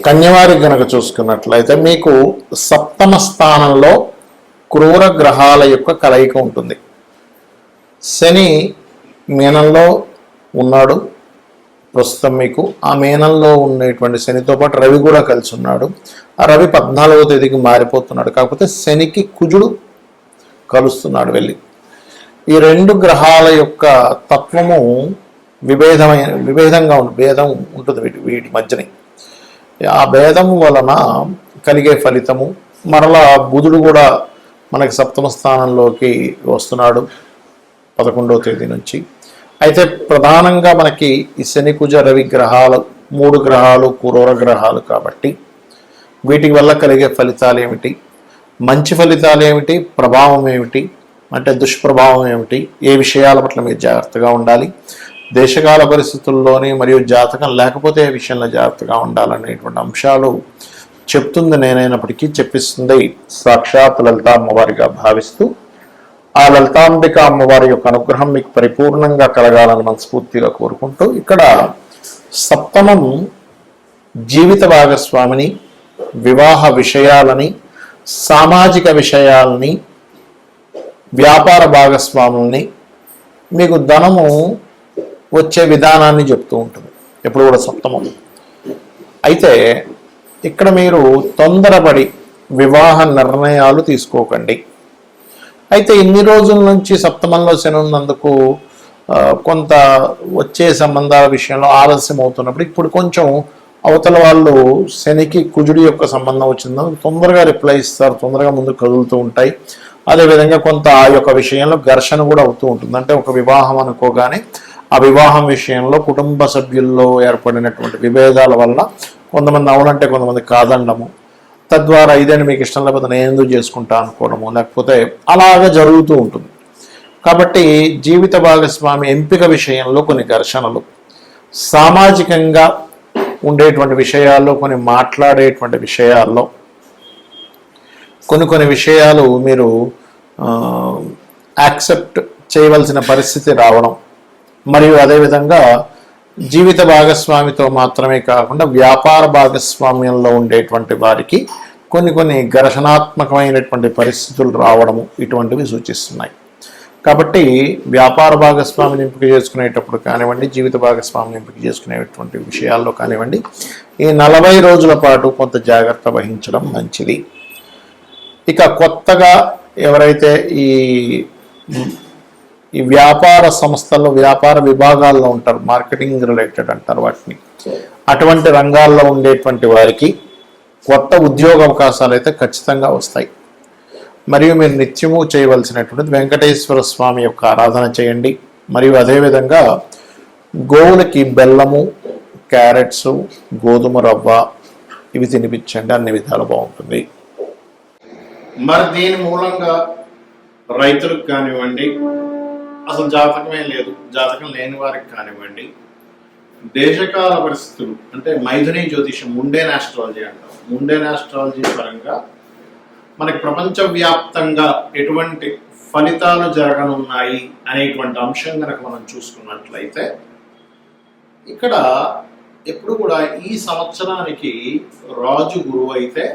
కన్యవారి గనక చూసుకున్నట్లయితే మీకు సప్తమ స్థానంలో క్రూర గ్రహాల యొక్క కలయిక ఉంటుంది. శని మీనంలో ఉన్నాడు ప్రస్తుతం. మీకు ఆ మీనంలో ఉండేటువంటి శనితో పాటు రవి కూడా కలిసి ఉన్నాడు. ఆ రవి 14వ తేదీకి మారిపోతున్నాడు. కాకపోతే శనికి కుజుడు కలుస్తున్నాడు వెళ్ళి. ఈ రెండు గ్రహాల యొక్క తత్వము విభేదంగా భేదం ఉంటుంది వీటి మధ్యని. ఆ భేదం వలన కలిగే ఫలితము మరలా బుధుడు కూడా మనకి సప్తమ స్థానంలోకి వస్తున్నాడు 11వ తేదీ నుంచి. అయితే ప్రధానంగా మనకి ఈ శని కుజ రవి గ్రహాలు 3 గ్రహాలు క్రూర గ్రహాలు కాబట్టి వీటి వల్ల కలిగే ఫలితాలు ఏమిటి, మంచి ఫలితాలు ఏమిటి, ప్రభావం ఏమిటి, అంటే దుష్ప్రభావం ఏమిటి, ఏ విషయాల పట్ల మీరు జాగ్రత్తగా ఉండాలి, దేశకాల పరిస్థితుల్లోని మరియు జాతకం లేకపోతే ఏ విషయంలో జాగ్రత్తగా ఉండాలనేటువంటి అంశాలు చెప్తుంది నేనైనప్పటికీ చెప్పిస్తుంది సాక్షాత్ లలితా అమ్మవారిగా భావిస్తూ ఆ లలితాంబిక అమ్మవారి యొక్క అనుగ్రహం మీకు పరిపూర్ణంగా కలగాలని మనస్ఫూర్తిగా కోరుకుంటూ ఇక్కడ సప్తమం జీవిత భాగస్వామిని, వివాహ విషయాలని, సామాజిక విషయాలని, వ్యాపార భాగస్వాముల్ని, మీకు ధనము వచ్చే విధానాన్ని చెప్తూ ఉంటుంది ఎప్పుడు కూడా సప్తమం. అయితే ఇక్కడ మీరు తొందరపడి వివాహ నిర్ణయాలు తీసుకోకండి. అయితే ఇన్ని రోజుల నుంచి సప్తమంలో శని ఉన్నందుకు కొంత వచ్చే సంబంధాల విషయంలో ఆలస్యం అవుతున్నప్పుడు ఇప్పుడు కొంచెం అవతల వాళ్ళు శనికి కుజుడి యొక్క సంబంధం వచ్చిందని తొందరగా రిప్లై ఇస్తారు, తొందరగా ముందుకు కదులుతూ ఉంటాయి. అదేవిధంగా కొంత ఆ యొక్క విషయంలో ఘర్షణ కూడా అవుతూ ఉంటుంది. అంటే ఒక వివాహం అనుకోగానే ఆ వివాహం విషయంలో కుటుంబ సభ్యుల్లో ఏర్పడినటువంటి విభేదాల వల్ల కొంతమంది అవునంటే కొంతమంది కాదండము, తద్వారా ఇదేని మీకు ఇష్టం లేకపోతే నేను ఎందుకు చేసుకుంటా అనుకోవడము, లేకపోతే అలాగా జరుగుతూ ఉంటుంది. కాబట్టి జీవిత భాగస్వామి ఎంపిక విషయంలో కొన్ని ఘర్షణలు, సామాజికంగా ఉండేటువంటి విషయాల్లో, కొన్ని మాట్లాడేటువంటి విషయాల్లో కొన్ని విషయాలు మీరు యాక్సెప్ట్ చేయవలసిన పరిస్థితి రావడం, మరియు అదేవిధంగా జీవిత భాగస్వామితో మాత్రమే కాకుండా వ్యాపార భాగస్వామ్యంలో ఉండేటువంటి వారికి కొన్ని ఘర్షణాత్మకమైనటువంటి పరిస్థితులు రావడము ఇటువంటివి సూచిస్తున్నాయి. కాబట్టి వ్యాపార భాగస్వామిని ఎంపిక చేసుకునేటప్పుడు కానివ్వండి, జీవిత భాగస్వామిని ఎంపిక చేసుకునేటువంటి విషయాల్లో కానివ్వండి, ఈ 40 రోజుల పాటు కొంత జాగ్రత్త వహించడం మంచిది. ఇక కొత్తగా ఎవరైతే ఈ వ్యాపార సంస్థల్లో, వ్యాపార విభాగాల్లో ఉంటారు, మార్కెటింగ్ రిలేటెడ్ అంటారు వాటిని, అటువంటి రంగాల్లో ఉండేటువంటి వారికి కొత్త ఉద్యోగ అవకాశాలు అయితే ఖచ్చితంగా వస్తాయి. మరియు మీరు నిత్యము చేయవలసినటువంటిది వెంకటేశ్వర స్వామి యొక్క ఆరాధన చేయండి. మరియు అదేవిధంగా గోవులకి బెల్లము, క్యారెట్స్, గోధుమ రవ్వ ఇవి తినిపించండి, అన్ని విధాలు బాగుంటుంది. మరి దీని మూలంగా రైతులకు కానివ్వండి, అసలు జాతకమే లేదు, జాతకం లేని వారికి కానివ్వండి, దేశకాల పరిస్థితులు అంటే మైథుని జ్యోతిషం, ముండేన్ ఆస్ట్రాలజీ అంటాం, ముండేన్ ఆస్ట్రాలజీ పరంగా మనకి ప్రపంచవ్యాప్తంగా ఎటువంటి ఫలితాలు జరగనున్నాయి అనేటువంటి అంశం కనుక మనం చూసుకున్నట్లయితే ఇక్కడ ఎప్పుడు కూడా ఈ సంవత్సరానికి రాజు గురువు అయితే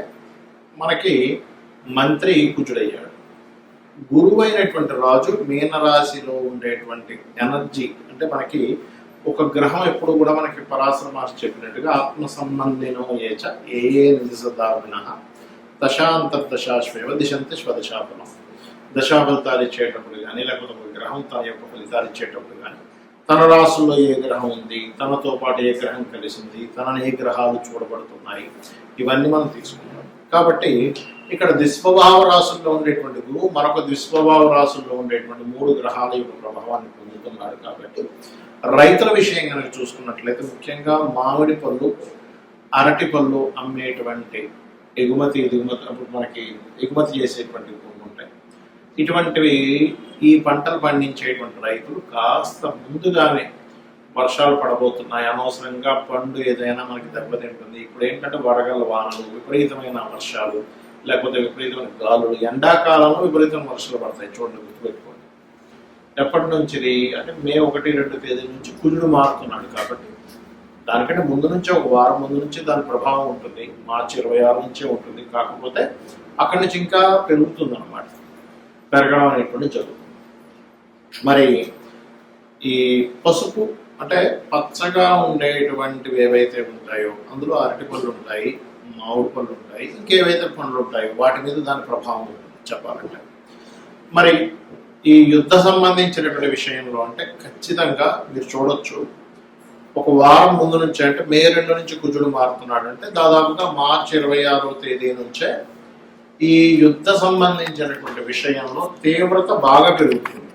మనకి మంత్రి కుజుడయ్యాడు. గురువు అయినటువంటి రాజు మీనరాశిలో ఉండేటువంటి ఎనర్జీ, అంటే మనకి ఒక గ్రహం ఎప్పుడు కూడా మనకి పరాశర మహర్షి చెప్పినట్టుగా ఆత్మ సంబంధినో ఏచ ఏ నిజదావిన దశాంతర్దశాశ్వేవ దిశంతి స్వదశాఫలం. దశా ఫలితాలు ఇచ్చేటప్పుడు కానీ, లేకపోతే ఒక గ్రహం తన యొక్క ఫలితాలు ఇచ్చేటప్పుడు కానీ, తన రాశుల్లో ఏ గ్రహం ఉంది, తనతో పాటు ఏ గ్రహం కలిసింది, తనని ఏ గ్రహాలు చూడబడుతున్నాయి, ఇవన్నీ మనం తీసుకుంటాం. కాబట్టి ఇక్కడ దుష్ప్రభావ రాశుల్లో ఉండేటువంటి గురువు మరొక దుష్ప్రభావ రాశుల్లో ఉండేటువంటి 3 గ్రహాల యొక్క ప్రభావాన్ని పొందుతున్నాడు. కాబట్టి రైతుల విషయం కనుక చూసుకున్నట్లయితే ముఖ్యంగా మామిడి పళ్ళు, అరటి పళ్ళు అమ్మేటువంటి ఎగుమతి అప్పుడు మనకి ఎగుమతి చేసేటువంటి భూములు ఉంటాయి. ఇటువంటివి ఈ పంటలు పండించేటువంటి రైతులు కాస్త ముందుగానే వర్షాలు పడబోతున్నాయి, అనవసరంగా పండు ఏదైనా మనకి దెబ్బతింటుంది. ఇప్పుడు ఏంటంటే వడగళ్ళ వానలు, విపరీతమైన వర్షాలు, లేకపోతే విపరీతమైన గాలులు, ఎండాకాలంలో విపరీతమైన వర్షాలు పడతాయి. చూడండి, గుర్తుపెట్టుకోండి. ఎప్పటి నుంచి అంటే మే 1-2 తేదీ నుంచి కుజుడు మారుతున్నాడు. కాబట్టి దానికంటే ముందు నుంచే, ఒక వారం ముందు నుంచి దాని ప్రభావం ఉంటుంది. మార్చి 26 నుంచే ఉంటుంది. కాకపోతే అక్కడి నుంచి ఇంకా పెరుగుతుంది అనమాట, పెరగడం అనేటువంటి జరుగుతుంది. మరి ఈ పసుపు అంటే పచ్చగా ఉండేటువంటివి ఏవైతే ఉంటాయో అందులో అరటి పళ్ళు ఉంటాయి, మామిడి పళ్ళు ఉంటాయి, ఇంకేవైతే పండ్లు ఉంటాయో వాటి మీద దాని ప్రభావం ఉంటుంది చెప్పాలంటే. మరి ఈ యుద్ధ సంబంధించినటువంటి విషయంలో అంటే ఖచ్చితంగా మీరు చూడొచ్చు, ఒక వారం ముందు నుంచి అంటే మే 2 నుంచి కుజుడు మారుతున్నాడు అంటే దాదాపుగా మార్చి 26వ తేదీ నుంచే ఈ యుద్ధ సంబంధించినటువంటి విషయంలో తీవ్రత బాగా పెరుగుతుంది.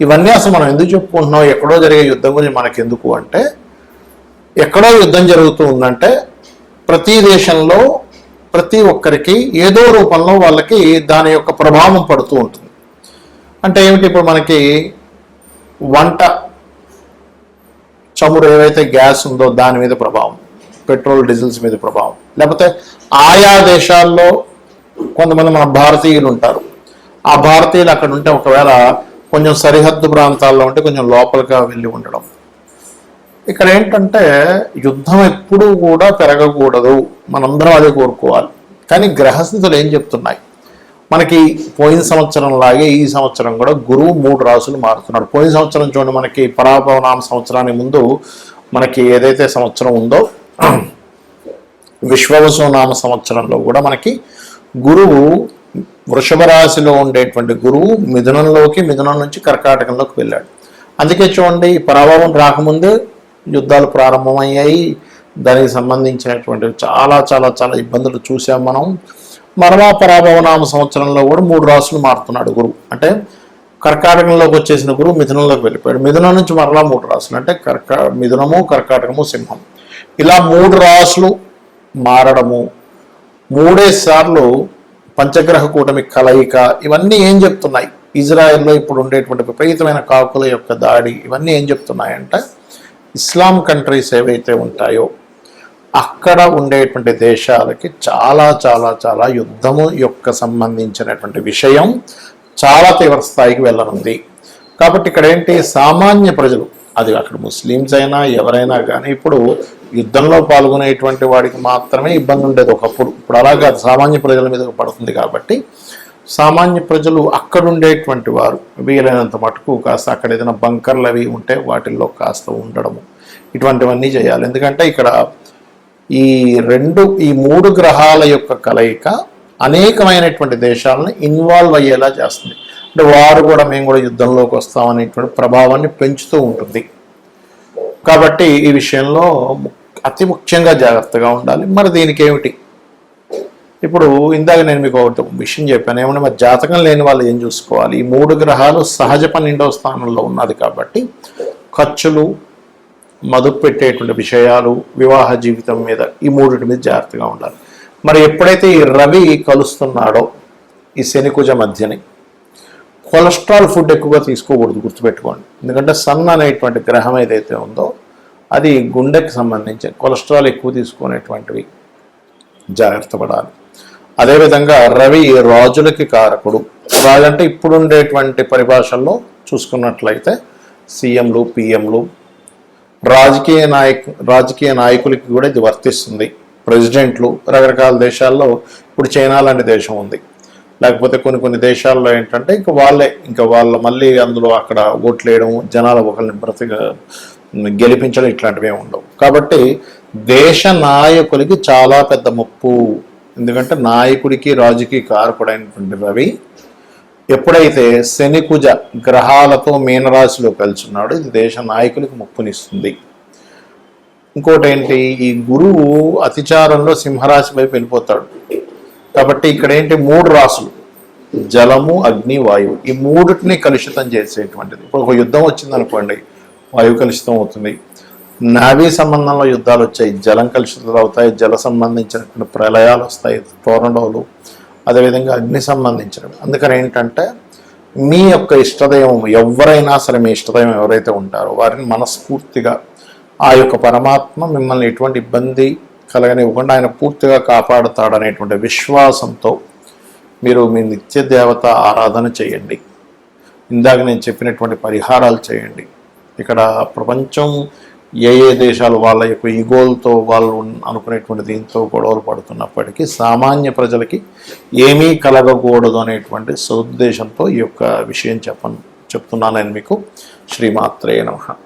ఇవన్నీ అసలు మనం ఎందుకు చెప్పుకుంటున్నాం, ఎక్కడో జరిగే యుద్ధం గురించి మనకి ఎందుకు అంటే, ఎక్కడో యుద్ధం జరుగుతూ ఉందంటే ప్రతి దేశంలో ప్రతి ఒక్కరికి ఏదో రూపంలో వాళ్ళకి దాని యొక్క ప్రభావం పడుతూ ఉంటుంది. అంటే ఏమిటి, ఇప్పుడు మనకి వంట చమురు ఏవైతే గ్యాస్ ఉందో దాని మీద ప్రభావం, పెట్రోల్ డీజిల్స్ మీద ప్రభావం, లేకపోతే ఆయా దేశాల్లో కొంతమంది మన భారతీయులు ఉంటారు. ఆ భారతీయులు అక్కడ ఉంటే ఒకవేళ కొంచెం సరిహద్దు ప్రాంతాల్లో ఉంటే కొంచెం లోపలిగా వెళ్ళి ఉండడం. ఇక్కడ ఏంటంటే యుద్ధం ఎప్పుడూ కూడా పెరగకూడదు, మనందరం అదే కోరుకోవాలి. కానీ గ్రహస్థితులు ఏం చెప్తున్నాయి మనకి, పోయిన సంవత్సరం లాగే ఈ సంవత్సరం కూడా గురువు 3 రాసులు మారుతున్నాడు. పోయిన సంవత్సరం చూడండి, మనకి పరాభవనామ సంవత్సరానికి ముందు మనకి ఏదైతే సంవత్సరం ఉందో విశ్వవసునామ సంవత్సరంలో కూడా మనకి గురువు వృషభ రాశిలో ఉండేటువంటి గురువు మిథునం నుంచి కర్కాటకంలోకి వెళ్ళాడు. అందుకే చూడండి, పరాభవం రాకముందే యుద్ధాలు ప్రారంభమయ్యాయి. దానికి సంబంధించినటువంటి చాలా చాలా చాలా ఇబ్బందులు చూసాం మనం. మరలా పరాభవనామ సంవత్సరంలో కూడా 3 రాసులు మారుతున్నాడు గురువు. అంటే కర్కాటకంలోకి వచ్చేసిన గురువు మిథునంలోకి వెళ్ళిపోయాడు. మిథునం నుంచి మరలా 3 రాసులు అంటే మిథునము, కర్కాటకము, సింహం, ఇలా 3 రాసులు మారడము, 3 సార్లు పంచగ్రహ కూటమి కలయిక, ఇవన్నీ ఏం చెప్తున్నాయి, ఇజ్రాయెల్లో ఇప్పుడు ఉండేటువంటి విపరీతమైన కాకుల యొక్క దాడి, ఇవన్నీ ఏం చెప్తున్నాయంటే ఇస్లాం కంట్రీస్ ఏవైతే ఉంటాయో అక్కడ ఉండేటువంటి దేశాలకి చాలా చాలా చాలా యుద్ధము యొక్క సంబంధించినటువంటి విషయం చాలా తీవ్ర స్థాయికి వెళ్ళనుంది. కాబట్టి ఇక్కడ ఏంటి, సామాన్య ప్రజలు, అది అక్కడ ముస్లిమ్స్ అయినా ఎవరైనా కానీ ఇప్పుడు యుద్ధంలో పాల్గొనేటువంటి వాడికి మాత్రమే ఇబ్బంది ఉండేది ఒకప్పుడు. ఇప్పుడు అలాగా సామాన్య ప్రజల మీద పడుతుంది. కాబట్టి సామాన్య ప్రజలు అక్కడ ఉండేటువంటి వారు వీలైనంత మటుకు కాస్త అక్కడ ఏదైనా బంకర్లు అవి ఉంటే వాటిల్లో కాస్త ఉండడము, ఇటువంటివన్నీ చేయాలి. ఎందుకంటే ఇక్కడ ఈ 3 గ్రహాల యొక్క కలయిక అనేకమైనటువంటి దేశాలను ఇన్వాల్వ్ అయ్యేలా చేస్తుంది. అంటే వారు కూడా మేము కూడా యుద్ధంలోకి వస్తామనేటువంటి ప్రభావాన్ని పెంచుతూ ఉంటుంది. కాబట్టి ఈ విషయంలో అతి ముఖ్యంగా జాగ్రత్తగా ఉండాలి. మరి దీనికి ఏమిటి, ఇప్పుడు ఇందాక నేను మీకు ఒక విషయం చెప్పాను, ఏమన్నా మరి జాతకం లేని వాళ్ళు ఏం చూసుకోవాలి. ఈ 3 గ్రహాలు సహజ 12వ స్థానంలో ఉన్నది కాబట్టి ఖర్చులు, మదుపు పెట్టేటువంటి విషయాలు, వివాహ జీవితం మీద ఈ 3 మీద జాగ్రత్తగా ఉండాలి. మరి ఎప్పుడైతే ఈ రవి కలుస్తున్నాడో ఈ శనికుజ మధ్యని, కొలెస్ట్రాల్ ఫుడ్ ఎక్కువగా తీసుకోకూడదు, గుర్తుపెట్టుకోండి. ఎందుకంటే సన్ అనేటువంటి గ్రహం ఏదైతే ఉందో అది గుండెకి సంబంధించి కొలెస్ట్రాల్ ఎక్కువ తీసుకునేటువంటివి, జాగ్రత్త పడాలి. అదేవిధంగా రవి రాజులకి కారకుడు. రాజు అంటే ఇప్పుడు ఉండేటువంటి పరిభాషల్లో చూసుకున్నట్లయితే సీఎంలు, పిఎంలు, రాజకీయ నాయకులకి కూడా ఇది వర్తిస్తుంది. ప్రెసిడెంట్లు, రకరకాల దేశాల్లో ఇప్పుడు చైనా లాంటి దేశం ఉంది, లేకపోతే కొన్ని దేశాల్లో ఏంటంటే ఇంకా వాళ్ళ మళ్ళీ అందులో అక్కడ ఓట్లు వేయడం, జనాల ఒకరిని గెలిపించడం, ఇట్లాంటివి ఉండవు. కాబట్టి దేశ నాయకులకి చాలా పెద్ద ముప్పు. ఎందుకంటే నాయకుడికి రాజుకి కారకుడైనటువంటి రవి ఎప్పుడైతే శనికుజ గ్రహాలతో మీనరాశిలో కలిసిన్నాడో ఇది దేశ నాయకులకు ముప్పునిస్తుంది. ఇంకోటి ఏంటి, ఈ గురువు అతిచారంలో సింహరాశి వైపు వెళ్ళిపోతాడు. కాబట్టి ఇక్కడ ఏంటి, 3 రాశులు జలము, అగ్ని, వాయువు, ఈ 3టిని కలుషితం చేసేటువంటిది. ఇప్పుడు ఒక యుద్ధం వచ్చిందనుకోండి, వాయువు కలుషితం అవుతుంది. నావీ సంబంధంలో యుద్ధాలు వచ్చాయి, జలం కలుషితాలు అవుతాయి, జల సంబంధించినటువంటి ప్రళయాలు వస్తాయి, టోర్నడోలు, అదేవిధంగా అగ్ని సంబంధించినవి. అందుకని ఏంటంటే మీ యొక్క ఇష్టదైవం ఎవరైనా సరే, మీ ఇష్టదైవం ఎవరైతే ఉంటారో వారిని మనస్ఫూర్తిగా ఆ యొక్క పరమాత్మ మిమ్మల్ని ఎటువంటి ఇబ్బంది కలగనివ్వకుండా ఆయన పూర్తిగా కాపాడుతాడనేటువంటి విశ్వాసంతో మీరు మీ నిత్య దేవత ఆరాధన చేయండి. ఇందాక నేను చెప్పినటువంటి పరిహారాలు చేయండి. ఇక్కడ ప్రపంచం ఏ ఏ దేశాలు వాళ్ళ యొక్క ఈగోలతో వాళ్ళు అనుకునేటువంటి దీంతో గొడవలు పడుతున్నప్పటికీ సామాన్య ప్రజలకి ఏమీ కలగకూడదు అనేటువంటి సదుద్దేశంతో ఈ యొక్క విషయం చెప్తున్నాను నేను మీకు. శ్రీమాత్రే నమః.